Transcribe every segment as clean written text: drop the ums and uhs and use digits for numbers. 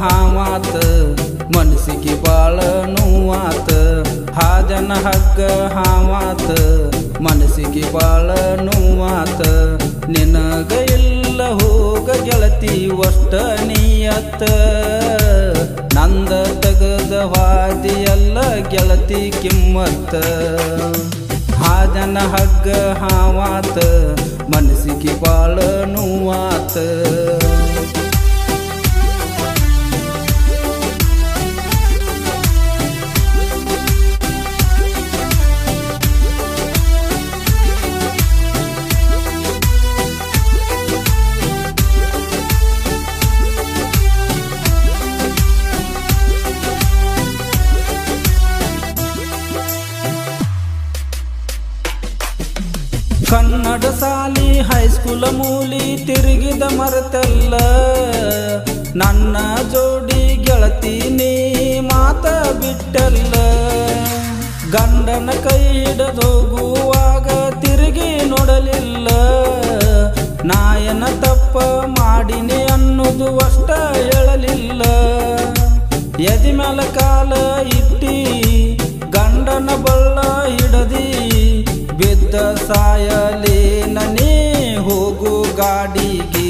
ಹಾವಾತ ಮನಸ್ಸಿಗೆ ಬಾಳ ನೋವಾತ ಹಾಜನ ಹಗ್ಗ ಹಾವಾತ ಮನಸ್ಸಿಗೆ ಬಾಳ ನೋವಾತ ನಿನಗ ಇಲ್ಲ ಹೋಗ ಗೆಳತಿ ಒಷ್ಟ ನೀಯತ್ತ ನಂದ ತಗದ ವಾದಿಯಲ್ಲ ಗೆಳತಿ ಕಿಮ್ಮತ್ತ ಹಾಜನ ಹಗ್ಗ ಹಾವಾತ ಮನಸ್ಸಿಗೆ ಬಾಳ ನೋವಾತ ಕನ್ನಡ ಸಾಲಿ ಹೈಸ್ಕೂಲ ಮೂಲಿ ತಿರುಗಿದ ಮರೆತಲ್ಲ ನನ್ನ ಜೋಡಿ ಗೆಳತಿ ನೀ ಮಾತ ಬಿಟ್ಟಲ್ಲ ಗಂಡನ ಕೈ ಹಿಡಿದೋಗುವಾಗ ತಿರುಗಿ ನೋಡಲಿಲ್ಲ ನಾಯನ ತಪ್ಪ ಮಾಡಿನಿ ಅನ್ನೋದು ಅಷ್ಟ ಹೇಳಲಿಲ್ಲ ಎದಿ ಮ್ಯಾಲ ಕಾಲ ಇಟ್ಟಿ ಗಂಡನ ಬಳ್ಳ ಹಿಡದಿ ಬಿದ್ದ ಸಾಯಲಿ ನನೇ ಹೋಗು ಗಾಡಿಗೆ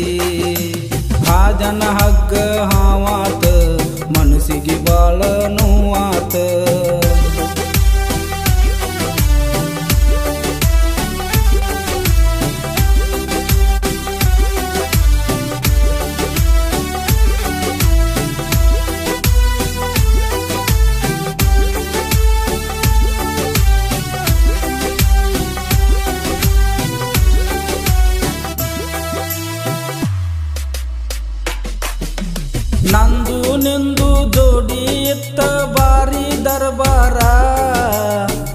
ಹಾಜನ ಹಗ್ಗ ಹಾವಾತ ಮನಸ್ಸಿಗೆ ಬಾಳ ನೋವಾತ ನಂದು ನಿಂದು ಜೋಡಿ ಇತ್ತ ಬಾರಿ ದರ್ಬಾರ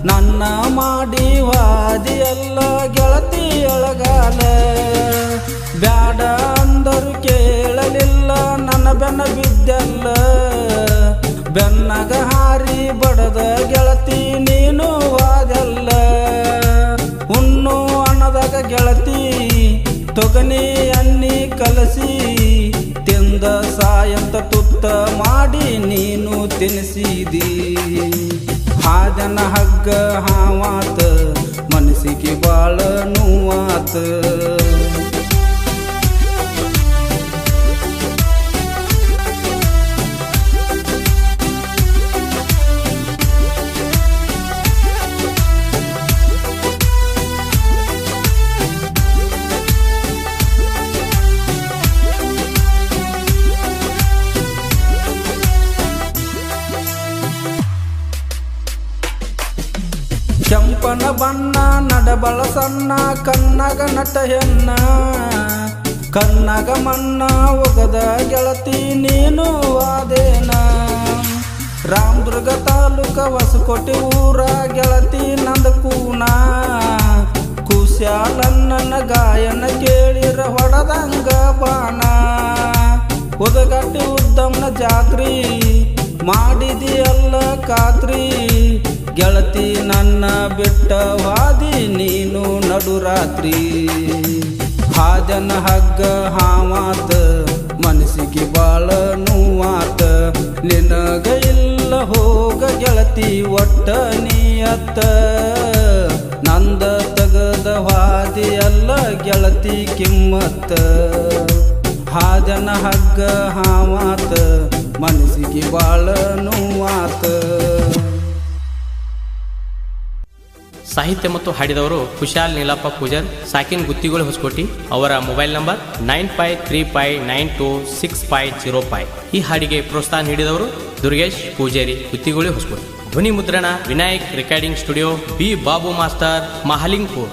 ನನ್ನ ಮಾಡಿ ವಾದಿ ಎಲ್ಲ ಗೆಳತಿ ಎಳಗಾಲ ಬ್ಯಾಡ ಅಂದರು ಕೇಳಲಿಲ್ಲ ನನ್ನ ಬೆನ್ನ ಬಿದ್ದಲ್ಲ ಬೆನ್ನಗ ಹಾರಿ ಬಡದ ಗೆಳತಿ ನೀನು ವಾದಲ್ಲ ಉಣ್ಣು ಅನ್ನದಾಗ ಗೆಳತಿ ತೊಗನಿ ಅನ್ನಿ ಕಲಸಿ ತಿಂದ ಸಾಯಂತ ತುತ್ತ ಮಾಡಿ ನೀನು ತಿನ್ನಿಸಿದಿ ಹಾಜನ ಹಗ್ಗ ಹಾವಾತ ಮನಸ್ಸಿಗೆ ಬಾಳ ನೋವಾತ ಕೆಂಪನ ಬಣ್ಣ ನಡಬಳ ಸಣ್ಣ ಕಣ್ಣಗ ನಟ ಹೆಣ್ಣ ಕಣ್ಣಗ ಮಣ್ಣ ಒಗದ ಗೆಳತಿ ನೀನು ವಾದೇನ ರಾಮದುರ್ಗ ತಾಲೂಕ ಹೊಸಕೋಟೆ ಊರ ಗೆಳತಿ ನಂದಕೂನ ಕುಶ್ಯಾಲಣ್ಣನ ಗಾಯನ ಕೇಳಿರ ಹೊಡದಂಗ ಬಾಣ ಉದಗಟ್ಟಿ ಉದ್ದಮ್ನ ಜಾತ್ರಿ ಮಾಡಿದಿ ಅಲ್ಲ ಖಾತ್ರಿ ಗೆಳತಿ ನನ್ನ ಬಿಟ್ಟ ವಾದಿ ನೀನು ನಡುರಾತ್ರಿ ಹಾಜನ ಹಗ್ಗ ಹಾವಾತ ಮನಸ್ಸಿಗೆ ಬಾಳ ನೋವಾತ ನಿನಗ ಇಲ್ಲ ಹೋಗ ಗೆಳತಿ ಒಟ್ಟ ನೀಯತ್ತ ನಂದ ತಗದ ವಾದಿ ಅಲ್ಲ ಗೆಳತಿ ಕಿಮ್ಮತ್ತ ಹಾಜನ ಹಗ್ಗ ಹಾವಾತ ಮನಸ್ಸಿಗೆ ಬಾಳ ನೋವಾತ ಸಾಹಿತ್ಯ ಮತ್ತು ಹಾಡಿದವರು ಕುಶಾಲ್ ನೀಲಪ್ಪ ಪೂಜಾರ್ ಸಾಕಿನ್ ಗುತ್ತಿಗಳು ಹೊಸಕೋಟಿ ಅವರ ಮೊಬೈಲ್ ನಂಬರ್ 9535926505 ಈ ಹಾಡಿಗೆ ಪ್ರೋತ್ಸಾಹ ನೀಡಿದವರು ದುರ್ಗೇಶ್ ಪೂಜಾರಿ ಗುತ್ತಿಗಳು ಹೊಸಕೋಟಿ ಧ್ವನಿ ಮುದ್ರಣ Vinayak recording studio B Babu master Mahalingpur